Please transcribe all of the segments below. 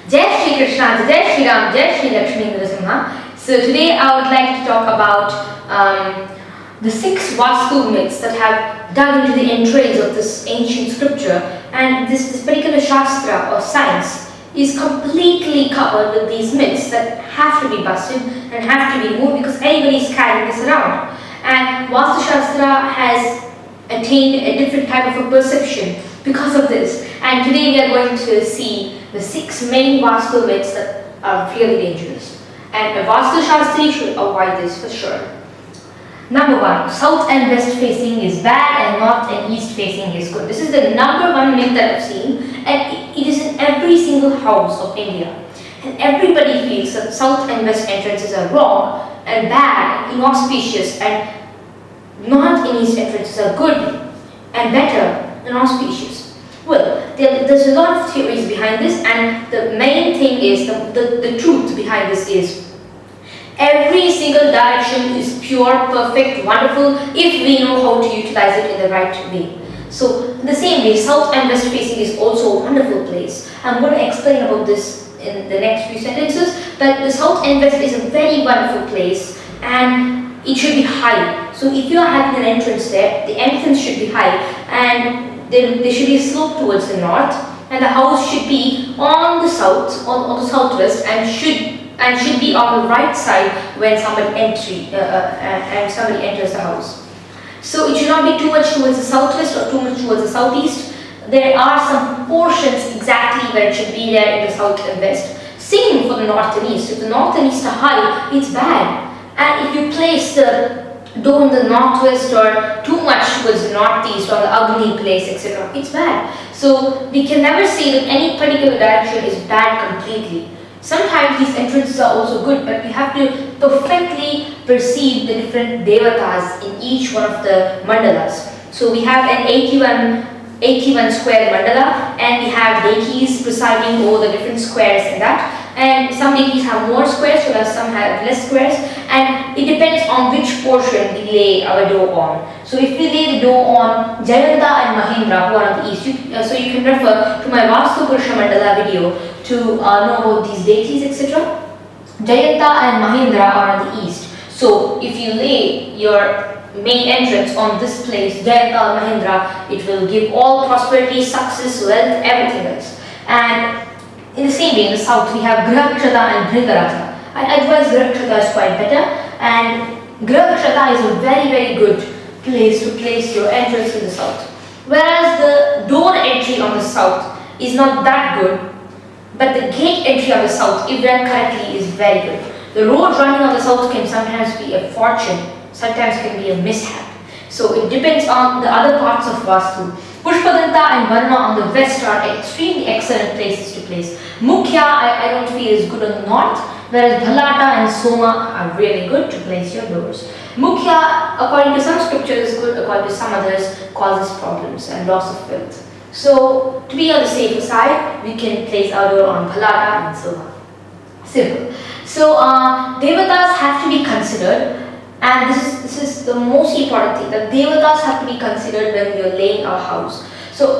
Jai Shri Krishna, Jai Shri Ram, Jai Shri Lakshmi Narasimha. So today I would like to talk about the 6 Vastu myths that have dug into the entrails of this ancient scripture, and this particular Shastra or science is completely covered with these myths that have to be busted and have to be moved because everybody is carrying this around. And Vastu Shastra has attained a different type of a perception because of this. And today we are going to see the 6 main Vastu myths that are really dangerous. And a Vastu Shastri should avoid this for sure. Number 1, south and west facing is bad and north and east facing is good. This is the number 1 myth that I've seen, and it is in every single house of India. And everybody feels that south and west entrances are wrong and bad and inauspicious, and north and east entrances are good and better and auspicious. Well, there's a lot of theories behind this, and the main thing is, the truth behind this is, every single direction is pure, perfect, wonderful if we know how to utilize it in the right way. So, in the same way, south and west facing is also a wonderful place. I'm going to explain about this in the next few sentences, but the south and west is a very wonderful place, and it should be high. So, if you are having an entrance there, the entrance should be high, and there should be a slope towards the north, and the house should be on the south, on the southwest, and should be on the right side when somebody enters the house. So it should not be too much towards the southwest or too much towards the southeast. There are some portions exactly where it should be there in the south and west. Same for the north and east. If the north and east are high, it's bad. And if you place the door in the northwest or too much towards the northeast or the ugly place, etc., it's bad. So we can never say that any particular direction is bad completely. Sometimes these entrances are also good, but we have to perfectly perceive the different devatas in each one of the mandalas. So we have an 81 square mandala, and we have dekis presiding over the different squares in that. And some dekis have more squares, whereas some have less squares, and it depends on which portion we lay our door on. So if we lay the door on Jayanta and Mahindra, who are on the east, so you can refer to my Vastu Purusha Mandala video to know about these deities, etc. Jayanta and Mahindra are on the east. So if you lay your main entrance on this place, Jayanta and Mahindra, it will give all prosperity, success, wealth, everything else. And in the same way, in the south, we have Grahakshata and Bhrigaratha. I advise Grahakshata is quite better, and Grahakshata is a very, very good place to place your entrance in the south. Whereas the door entry on the south is not that good, but the gate entry on the south, if done correctly, is very good. The road running on the south can sometimes be a fortune, sometimes can be a mishap. So it depends on the other parts of Vastu. Pushpadanta and Varma on the west are extremely excellent places to place. Mukhya, I don't feel is good on the north, whereas Bhalata and Soma are really good to place your doors. Mukhya, according to some scriptures, is good, according to some others, causes problems and loss of wealth. So, to be on the safer side, we can place our door on Bhalata and Soma. Simple. So, Devatas have to be considered, and this is the most important thing, that Devatas have to be considered when we are laying our house. So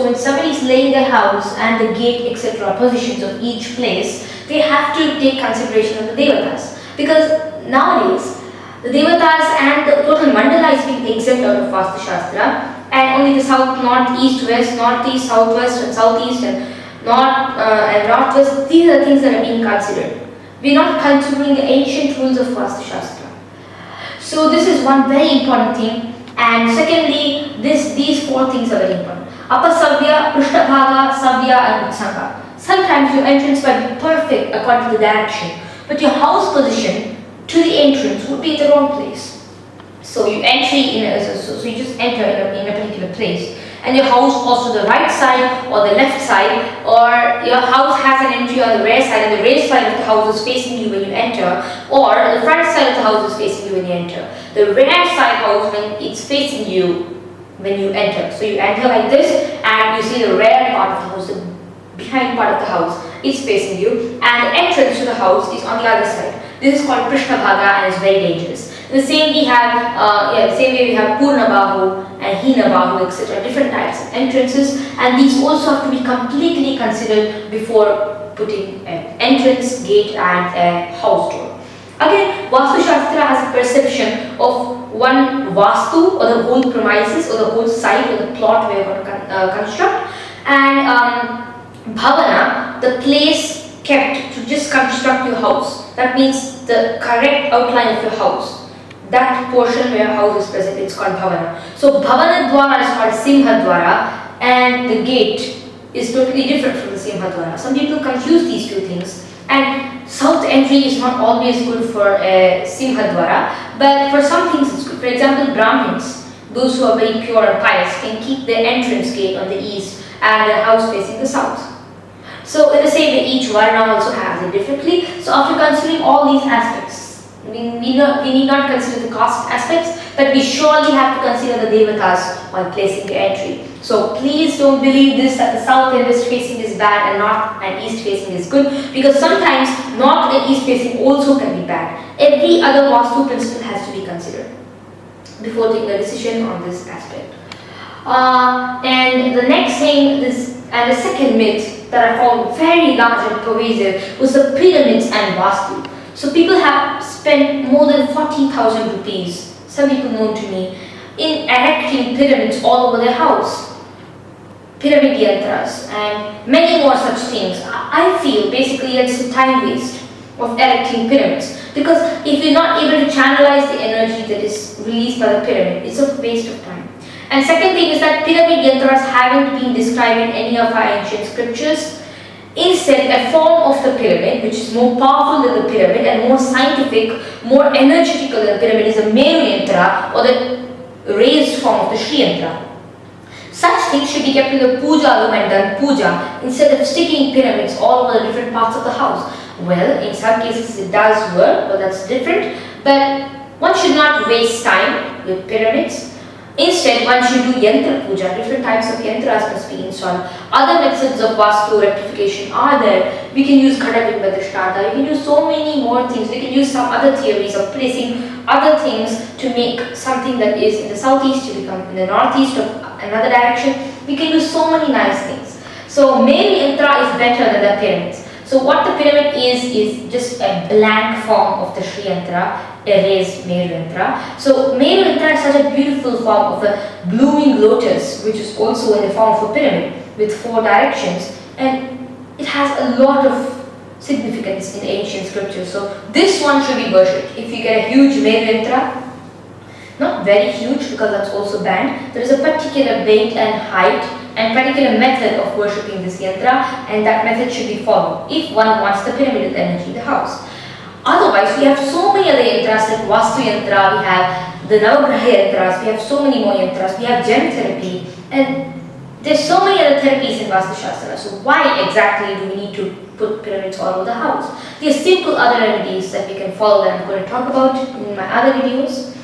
when somebody is laying their house and the gate, etc., positions of each place, they have to take consideration of the Devatas. Because nowadays, the Devatas and the total mandala is being exempt out of Vastu Shastra, and only the south, north, east, west, northeast, southwest, and southeast, and north and northwest, these are things that are being considered. We are not considering the ancient rules of Vastu Shastra. So this is one very important thing, and secondly, these 4 things are very important. Apasavya, Prishtabhaga, Savya, and Utsanga. Sometimes your entrance might be perfect according to the direction, but your house position to the entrance would be in the wrong place. So you so you just enter in a particular place, and your house falls to the right side or the left side, or your house has an entry on the rear side, and the rear side of the house is facing you when you enter, or the front side of the house is facing you when you enter. The rear side house, when it's facing you when you enter. So you enter like this, and you see the rear part of the house, the behind part of the house is facing you, and the entrance to the house is on the other side. This is called Prishnabhaga, and it's very dangerous. The same we have Purnabahu and Hinabahu, etc. Different types of entrances, and these also have to be completely considered before putting an entrance, gate and a house door. Again, Vastu Shastra has a perception of one Vastu or the whole premises or the whole site or the plot where you're going to construct, and Bhavana, the place kept to just construct your house. That means the correct outline of your house. That portion where your house is present, it's called Bhavana. So Bhavana Dwara is called Simha Dwara, and the gate is totally different from the Simha Dwara. Some people confuse these two things, and south entry is not always good for a Simha Dwara, but for some things it's good. For example, Brahmins, those who are very pure and pious, can keep their entrance gate on the east and their house facing the south. So in the same way, each Varna also has it differently. So after considering all these aspects, we need not consider the cost aspects, but we surely have to consider the devatas while placing the entry. So please don't believe this that the south and west facing is bad and north and east facing is good, because sometimes north and east facing also can be bad. Every other Vastu principle has to be considered before taking a decision on this aspect. And the next thing is, and the second myth that I found very large and pervasive was the pyramids and Vastu. So people have spent more than 40,000 rupees, some people known to me, in erecting pyramids all over their house. Pyramid yantras and many more such things. I feel basically it's a time waste of erecting pyramids, because if you're not able to channelize the energy that is released by the pyramid, it's a waste of time. And second thing is that pyramid yantras haven't been described in any of our ancient scriptures. Instead, a form of the pyramid, which is more powerful than the pyramid and more scientific, more energetical than the pyramid, is a Meru Yantra, or the raised form of the Shri Yantra. Such things should be kept in the puja room and done puja, instead of sticking pyramids all over the different parts of the house. Well, in some cases it does work, but that's different. But one should not waste time with pyramids. Instead, one should do yantra puja. Different types of yantras must be installed. Other methods of Vastu rectification are there. We can use Ghadabimba Drishtanta. We can do so many more things. We can use some other theories of placing other things to make something that is in the southeast to become in the northeast of another direction. We can do so many nice things. So Meru Yantra is better than the pyramids. So what the pyramid is just a blank form of the Shri Yantra, a raised Meru Yantra. So Meru Yantra is such a beautiful form of a blooming lotus, which is also in the form of a pyramid with 4 directions, and it has a lot of significance in the ancient scriptures. So this one should be worshipped. If you get a huge Meru Yantra, not very huge because that's also banned, there is a particular weight and height and particular method of worshipping this yantra, and that method should be followed if one wants the pyramidal energy in the house. Otherwise, we have so many other yantras like Vastu Yantra, we have the Navagraha yantras, we have so many more yantras, we have gem therapy, and there's so many other therapies in Vastu Shastra. So why exactly do we need to put pyramids all over the house? There are simple other remedies that we can follow that I'm going to talk about in my other videos.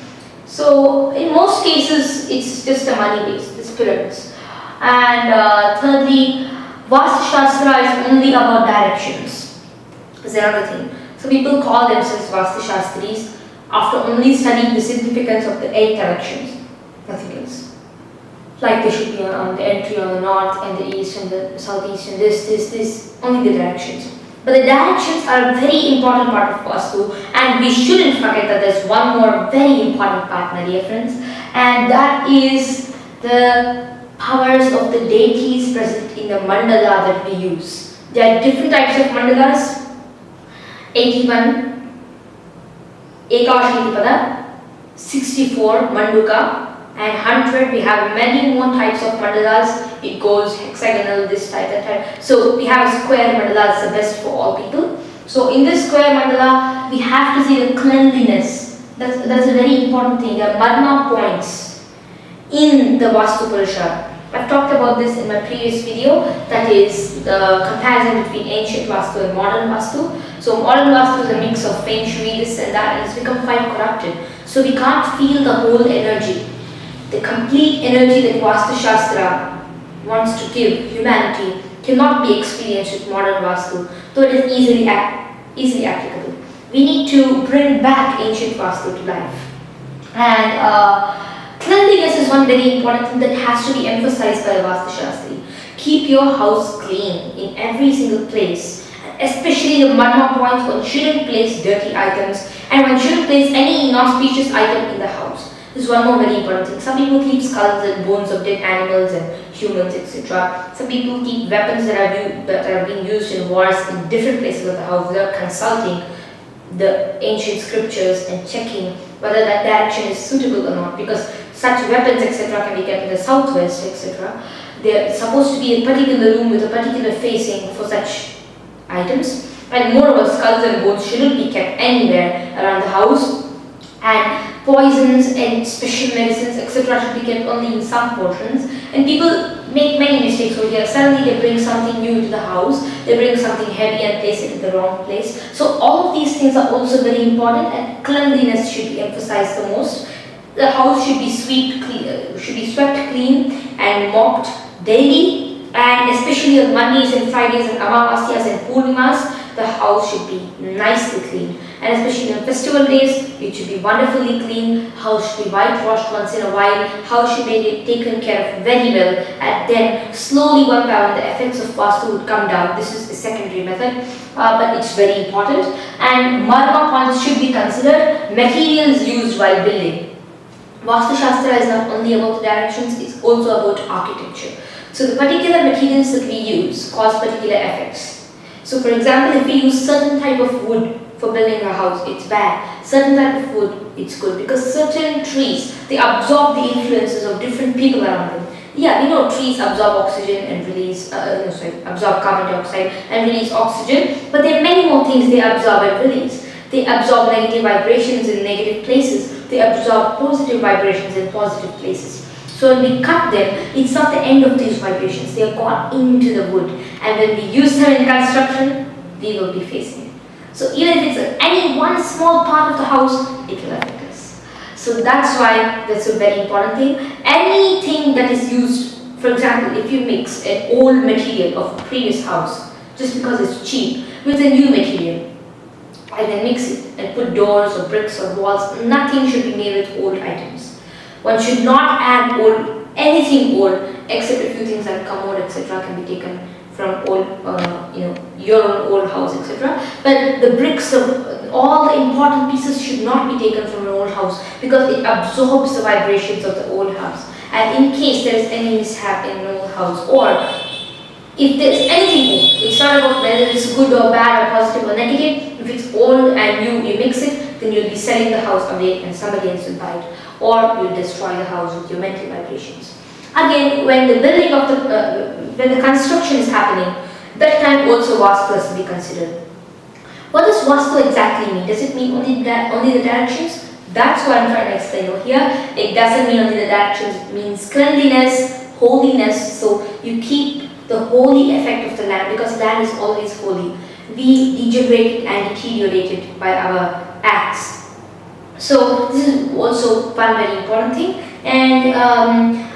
So in most cases, it's just a money waste, it's pyramids. And thirdly, Vastu Shastra is only about directions. Is another thing. So people call themselves Vastu Shastris after only studying the significance of the 8 directions, nothing else. Like there should be on the entry on the north and the east and the southeast and this, only the directions. But the directions are a very important part of Vastu, and we shouldn't forget that there's one more very important part, my dear friends, and that is the powers of the deities present in the mandala that we use. There are different types of mandalas. 81, Ekashitipada, 64, Manduka, and 100. We have many more types of mandalas. It goes hexagonal, this type, that type. So we have a square mandala, it's the best for all people. So in this square mandala, we have to see the cleanliness. That's a very important thing. There are marma points in the Vastu Purusha. I've talked about this in my previous video, that is the comparison between ancient Vastu and modern Vastu. So modern Vastu is a mix of Feng Shui, this and that, and it's become quite corrupted. So we can't feel the whole energy. The complete energy that Vastu Shastra wants to give humanity cannot be experienced with modern Vastu, though it is easily applicable. We need to bring back ancient Vastu to life. And cleanliness is one very important thing that has to be emphasized by the Vastu Shastri. Keep your house clean in every single place. especially the Marma points. One shouldn't place dirty items, and one shouldn't place any inauspicious item in the house. This is one more very important thing. Some people keep skulls and bones of dead animals and humans, etc. Some people keep weapons that are being used in wars in different places of the house without consulting the ancient scriptures and checking whether that direction is suitable or not, because such weapons, etc., can be kept in the southwest, etc. They're supposed to be a particular room with a particular facing for such items, and moreover, skulls and bones shouldn't be kept anywhere around the house, and poisons and special medicines, etc., should be kept only in some portions. And people make many mistakes over here. Suddenly they bring something new to the house, they bring something heavy and place it in the wrong place. So all of these things are also very important, and cleanliness should be emphasized the most. The house should be swept clean and mopped daily, and especially on Mondays and Fridays and Amavasyas and Purnimas, the house should be nicely clean. And especially on festival days, it should be wonderfully clean. House should be whitewashed once in a while. House should be taken care of very well, and then slowly one by one the effects of Vastu would come down. This is the secondary method, but it's very important. And Marma points should be considered. Materials used while building. Vastu Shastra is not only about the directions, it's also about architecture. So the particular materials that we use cause particular effects. So for example, if we use certain type of wood for building a house, it's bad. Certain type of wood, it's good, because certain trees, they absorb the influences of different people around them. Yeah, we know trees absorb oxygen and release, absorb carbon dioxide and release oxygen, but there are many more things they absorb and release. They absorb negative vibrations in negative places. They absorb positive vibrations in positive places. So when we cut them, it's not the end of these vibrations. They have gone into the wood, and when we use them in construction, we will be facing it. So even if it's any one small part of the house, it will affect us. So that's why that's a very important thing. Anything that is used, for example, if you mix an old material of a previous house, just because it's cheap, with a new material, and then mix it and put doors or bricks or walls, nothing should be made with old items. One should not add anything old, except a few things like commode, etc., can be taken from old, your own old house, etc. But the bricks of all the important pieces should not be taken from an old house, because it absorbs the vibrations of the old house. And in case there is any mishap in an old house, or if there is anything old, it's not about whether it's good or bad or positive or negative. If it's old and you mix it, then you'll be selling the house away and somebody else will buy it, or you'll destroy the house with your mental vibrations. Again, when the building of when the construction is happening, that time also Vastu has to be considered. What does Vastu exactly mean? Does it mean only the directions? That's what I'm trying to explain over here. It doesn't mean only the directions. It means cleanliness, holiness. So you keep the holy effect of the land, because land is always holy. We degenerate and deteriorate by our acts. So this is also one very important thing. And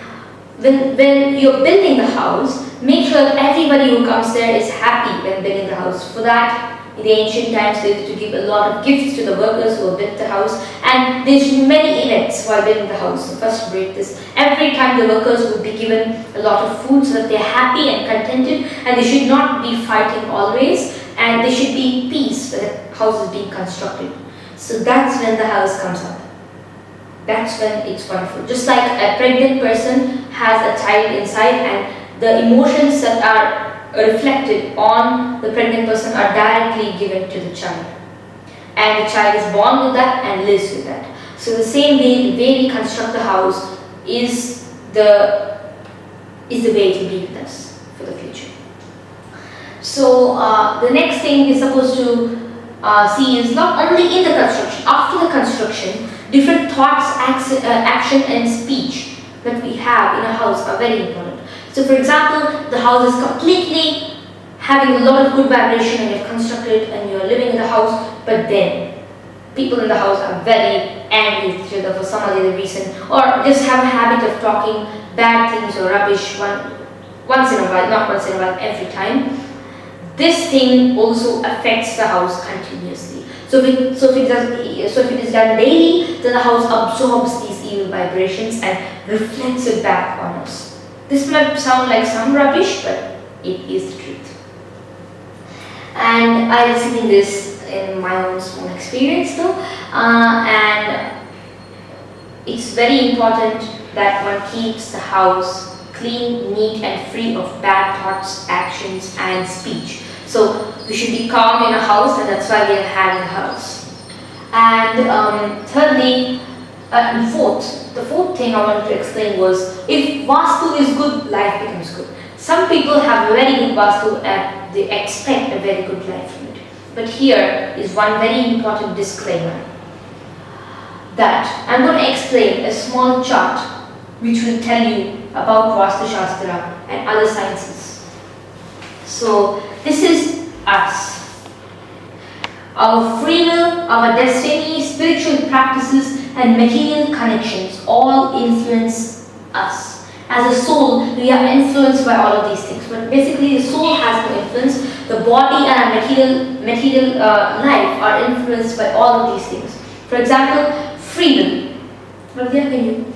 when you're building the house, make sure that everybody who comes there is happy when building the house. For that, in the ancient times, they used to give a lot of gifts to the workers who built the house, and there should be many events while building the house. So first, to break this, every time the workers would be given a lot of food so that they're happy and contented, and they should not be fighting always, and there should be peace when the house is being constructed. So that's when the house comes up. That's when it's wonderful. Just like a pregnant person has a child inside, and the emotions that are reflected on the pregnant person are directly given to the child. And the child is born with that and lives with that. So the same way, the way we construct the house is the way it will be with us for the future. So the next thing we're supposed to see is not only in the construction, after the construction, different thoughts, action and speech that we have in a house are very important. So for example, the house is completely having a lot of good vibration and you've constructed it and you're living in the house, but then people in the house are very angry with each other for some other reason, or just have a habit of talking bad things or rubbish once in a while, not once in a while, every time. This thing also affects the house continuously. So if it is done daily, then the house absorbs these evil vibrations and reflects it back on us. This might sound like some rubbish, but it is the truth. And I've seen this in my own small experience though, and it's very important that one keeps the house clean, neat and free of bad thoughts, actions and speech. So we should be calm in a house, and that's why we are having a house. And thirdly, the fourth thing I wanted to explain was, if Vastu is good, life becomes good. Some people have a very good Vastu and they expect a very good life from it. But here is one very important disclaimer, that I'm going to explain a small chart which will tell you about Vastu Shastra and other sciences. So this is us. Our free will, our destiny, spiritual practices and material connections all influence us. As a soul, we are influenced by all of these things. But basically, the soul has no influence. The body and our material life are influenced by all of these things. For example, free will. Abhigya, can you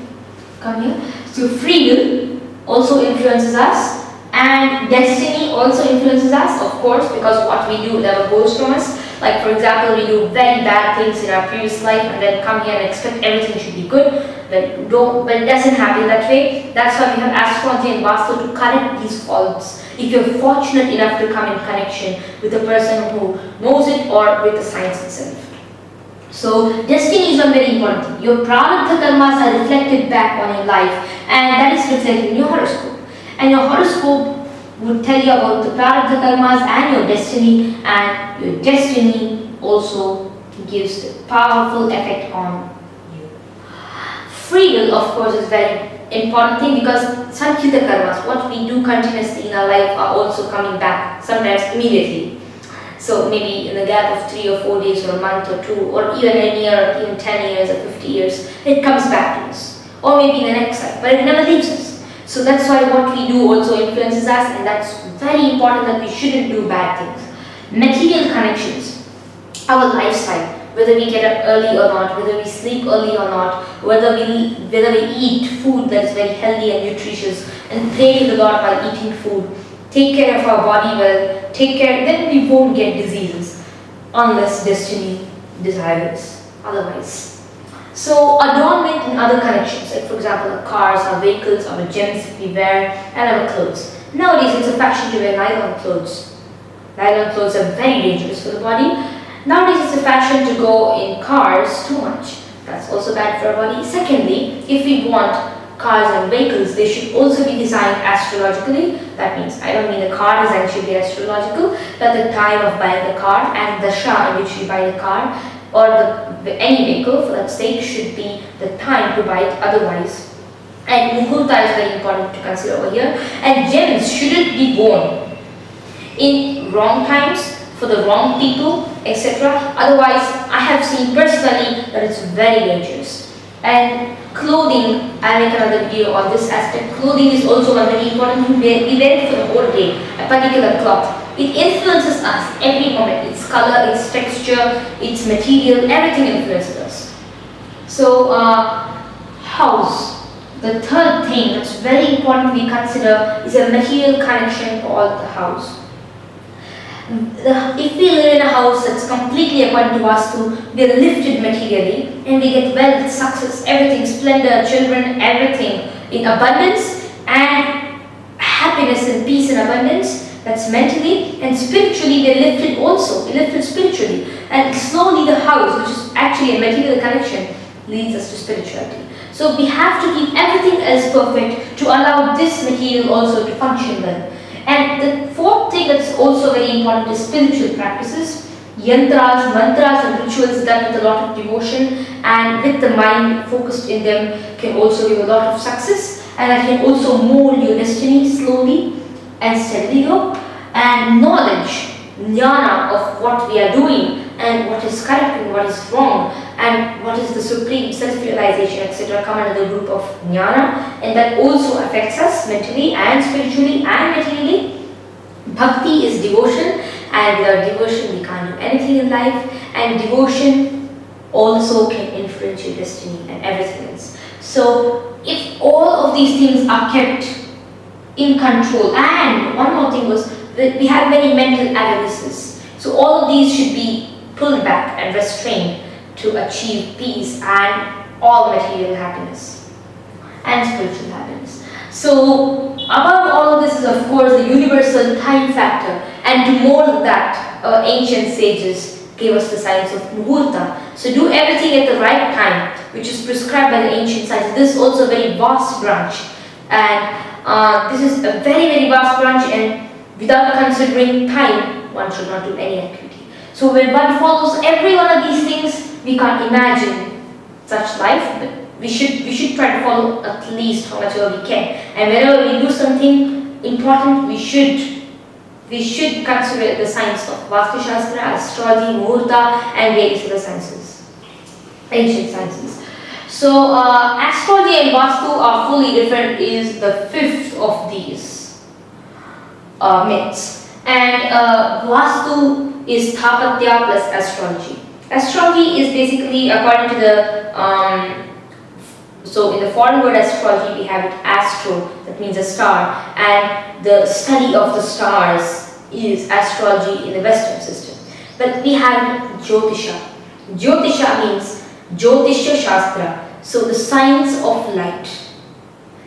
come here? So free will also influences us, and destiny also influences us, of course, because what we do never goes from us. Like for example, we do very bad things in our previous life and then come here and expect everything should be good. But it doesn't happen that way. That's why we have astrology and Vastu to correct these faults. If you're fortunate enough to come in connection with a person who knows it or with the science itself. So destiny is one very important thing. Your prarabdha karmas are reflected back on your life, and that is reflected in your horoscope. And your horoscope would tell you about the prarabdha karmas and your destiny also gives a powerful effect on you. Free will, of course, is very important thing, because sanchita karmas, what we do continuously in our life, are also coming back, sometimes immediately. So maybe in the gap of 3 or 4 days or a month or 2 or even a year or even 10 years or 50 years, it comes back to us. Or maybe in the next life, but it never leaves us. So that's why what we do also influences us, and that's very important that we shouldn't do bad things. Material connections, our lifestyle, whether we get up early or not, whether we sleep early or not, whether we eat food that is very healthy and nutritious, and pray to the Lord while eating food. Take care of our body well, then we won't get diseases, unless destiny desires otherwise. So adornment and other connections, like for example our cars, our vehicles, our gems that we wear, and our clothes. Nowadays it's a fashion to wear nylon clothes. Nylon clothes are very dangerous for the body. Nowadays it's a fashion to go in cars too much. That's also bad for our body. Secondly, if we want cars and vehicles, they should also be designed astrologically. That means, I don't mean the car design should be astrological, but the time of buying the car and the shah in which we buy the car or any vehicle for that sake should be the time to buy it otherwise. And muhurta is very important to consider over here. And gems shouldn't be worn in wrong times for the wrong people, etc. Otherwise, I have seen personally that it's very dangerous. And clothing, I'll make another video on this aspect. Clothing is also one very important thing. We wear it for the whole day, a particular cloth. It influences us every moment. Its color, its texture, its material, everything influences us. So, house. The third thing that's very important we consider is a material connection for the house. If we live in a house that's completely according to Vastu, we are lifted materially and we get wealth, success, everything, splendor, children, everything in abundance, and happiness and peace and abundance. That's mentally, and spiritually we are lifted also. We are lifted spiritually, and slowly the house, which is actually a material connection, leads us to spirituality. So we have to keep everything else perfect to allow this material also to function well. And the fourth thing that's also very important is spiritual practices. Yantras, mantras and rituals done with a lot of devotion and with the mind focused in them can also give a lot of success, and that can also mold your destiny slowly and steadily go. And knowledge, jnana of what we are doing and what is correct and what is wrong and what is the supreme self-realization, etc. come under the group of jnana, and that also affects us mentally and spiritually and materially. Bhakti is devotion, and without devotion we can't do anything in life, and devotion also can influence your destiny and everything else. So if all of these things are kept in control, and one more thing was that we have many mental awarenesses. So all of these should be pulled back and restrained to achieve peace and all material happiness and spiritual happiness. So above all of this is of course the universal time factor, and to mold that ancient sages gave us the science of muhurta. So do everything at the right time, which is prescribed by the ancient science. This is also a very vast branch, and this is a very, very vast branch, and without considering time, one should not do any activity. So when one follows every one of these things, we can't imagine such life, but we should try to follow at least how much ever we can. And whenever we do something important, we should consider the science of Vastu Shastra, astrology, Muhurta, and various other sciences, ancient sciences. So astrology and Vastu are fully different, is the fifth of these myths. And Vastu is Thapatya plus astrology. Astrology is basically, according to the so in the foreign word astrology, we have it astro, that means a star, and the study of the stars is astrology in the Western system. But we have Jyotisha. Jyotisha means Jyotisha Shastra, so the science of light.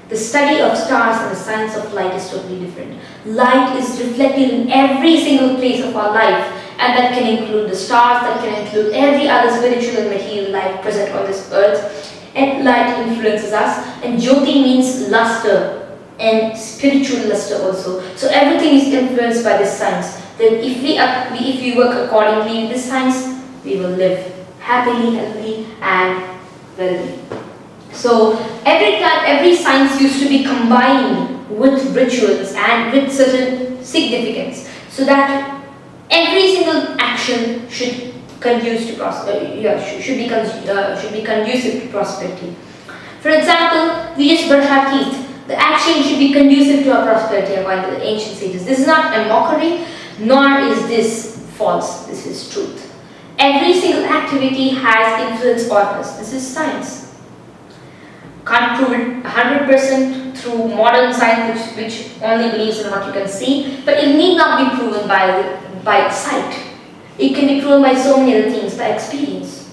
The study of stars and the science of light is totally different. Light is reflected in every single place of our life, and that can include the stars, that can include every other spiritual and material light present on this earth. And light influences us, and Jyoti means luster and spiritual luster also. So everything is influenced by this science. That if we work accordingly in this science, we will live happily, healthy, and wealthy. So every science used to be combined with rituals and with certain significance, so that every single action should conduce to prosperity. Should be conducive to prosperity. For example, we just brush our teeth. The action should be conducive to our prosperity according to the ancient sages. This is not a mockery, nor is this false. This is truth. Every single activity has influence on us. This is science. Can't prove it 100% through modern science, which only believes in what you can see, but it need not be proven by sight. It can be proven by so many other things, by experience.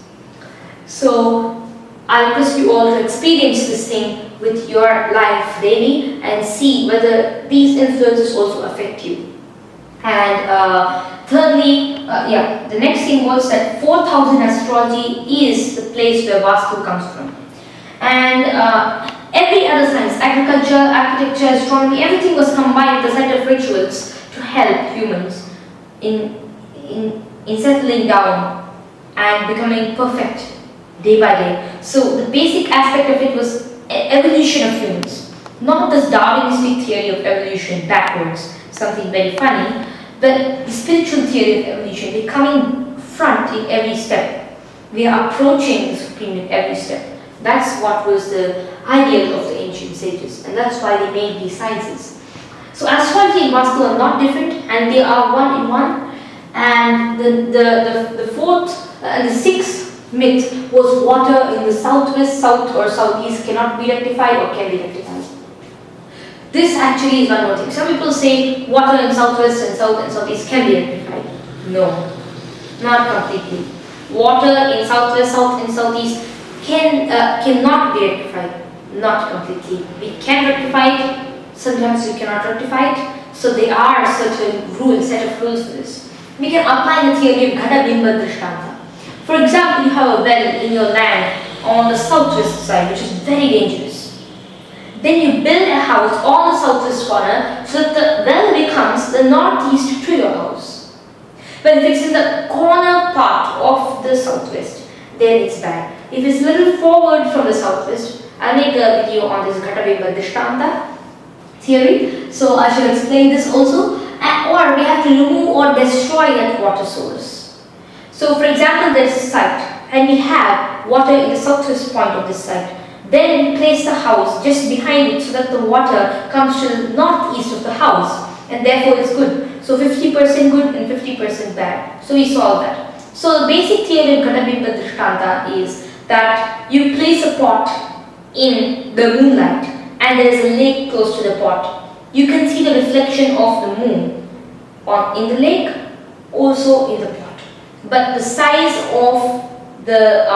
So I request you all to experience this thing with your life daily and see whether these influences also affect you. And thirdly, the next thing was that 4000 astrology is the place where Vastu comes from. And every other science, agriculture, architecture, astronomy, everything was combined with a set of rituals to help humans in settling down and becoming perfect day by day. So the basic aspect of it was evolution of humans, not this Darwinistic theory of evolution backwards, something very funny, but the spiritual theory of evolution. We're coming front in every step. We are approaching the supreme in every step. That's what was the ideal of the ancient sages, and that's why they made these sciences. So astrology and Vastu are not different, and they are one in one. And the fourth and the sixth myth was water in the southwest, south or southeast cannot be rectified or can be rectified. This actually is one more thing. Some people say water in southwest and south and southeast can be rectified. No, not completely. Water in southwest, south and southeast cannot be rectified. Not completely. We can rectify it. Sometimes we cannot rectify it. So there are certain rules, set of rules for this. We can apply the theory of Ghata Bimba Drishtanta. For example, you have a well in your land on the southwest side, which is very dangerous. Then you build a house on the southwest corner so that the well becomes the northeast to your house. But if it's in the corner part of the southwest, then it's bad. If it's a little forward from the southwest, I'll make a video on this Ghata Bimba Drishtanta theory. So I shall explain this also. Or we have to remove or destroy that water source. So for example, there is a site and we have water in the southwest point of this site. Then we place the house just behind it so that the water comes to the northeast of the house, and therefore it's good. So 50% good and 50% bad. So we solve that. So the basic theory of Ghata Bimba Drishtanta is that you place a pot in the moonlight and there is a lake close to the pot. You can see the reflection of the moon in the lake also in the pot. But the size of the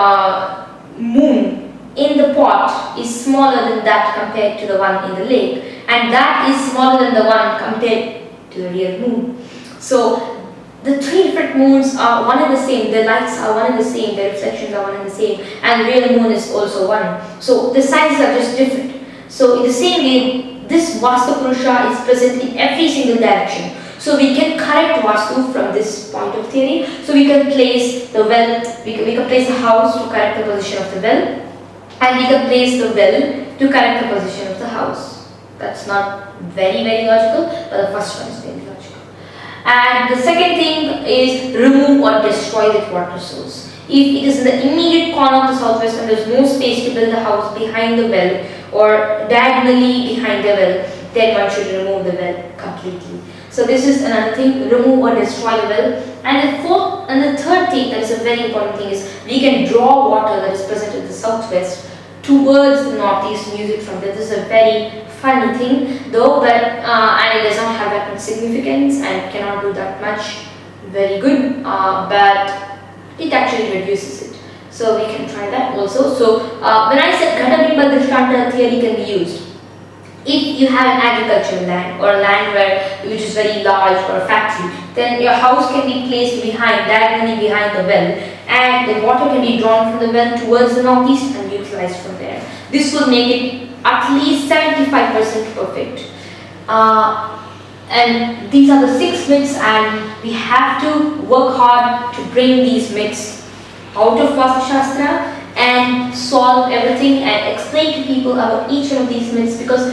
moon in the pot is smaller than that compared to the one in the lake, and that is smaller than the one compared to the real moon. So the three different moons are one and the same, the lights are one and the same, the reflections are one and the same, and the real moon is also one. So the sizes are just different. So in the same way, this Vastu Purusha is present in every single direction. So we can correct Vastu from this point of theory. So we can place the well, we can place the house to correct the position of the well, and we can place the well to correct the position of the house. That's not very logical, but the first one is very logical. And the second thing is remove or destroy that water source. If it is in the immediate corner of the southwest and there is no space to build the house behind the well or diagonally behind the well, then one should remove the well completely. So this is another thing, remove or destroy the well. And the fourth and the third thing that is a very important thing is we can draw water that is present in the southwest towards the northeast music from there. This is a very funny thing though, but and it does not have that much significance and cannot do that much very good, but it actually reduces it. So we can try that also. So when I said Ghatabimba Drishtanta theory can be used, if you have an agricultural land or a land which is very large or a factory, then your house can be placed behind, diagonally behind the well, and the water can be drawn from the well towards the northeast and utilized from there. This will make it at least 75% perfect. And these are the 6 myths, and we have to work hard to bring these myths out of Vastu Shastra and solve everything and explain to people about each one of these myths, because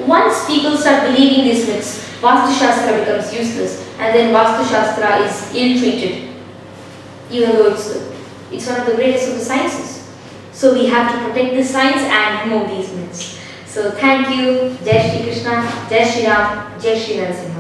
once people start believing these myths, Vastu Shastra becomes useless, and then Vastu Shastra is ill-treated, even though it's one of the greatest of the sciences. So we have to protect this science and remove these myths. So thank you. Jai Shri Krishna, Jai Shri Ram, Jai Shri Narasimha.